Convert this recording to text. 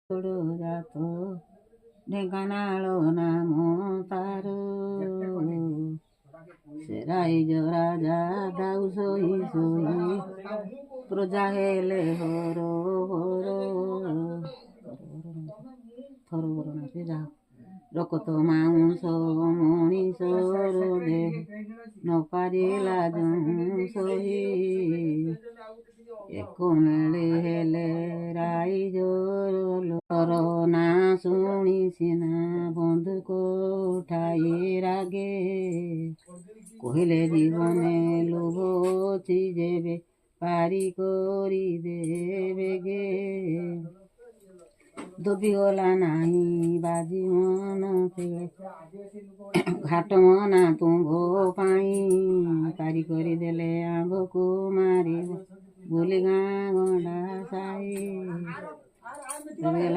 ଯାତ ଢେଙ୍କାନାଳ ନାମ ତାର ସେ ରାଇଜ ରାଜା ଦାଉ ଶୋଇ ଶୋଇ ପ୍ରଜା ହେଲେ ହର ହର ଥରବର ନାଚେ ଯାହା ରକତ ମାଉଁସ ମଣିଷର ଦେହ ନ ପାରିଲା ସହି ଏକ ମେଳେ ହେଲେ ରାଇଜର ନା ଶୁଣି ସିନା ବନ୍ଧୁକ ଉଠାଇ ରାଗେ କହିଲେ ଜୀବନେ ଲୋଭ ଅଛି ଯେବେ ପାରି କରି ଦେବେ गे ଦବିଗଲା ନାହିଁ ବାଜି ମନ ଘାଟ ମନା ତୁମ୍ଭ ପାଇଁ ପାରି କରିଦେଲେ ଆମ୍ଭକୁ ମାରିବ ବୋଲି ଗାଁ ଗଣ୍ଡା ସାଇ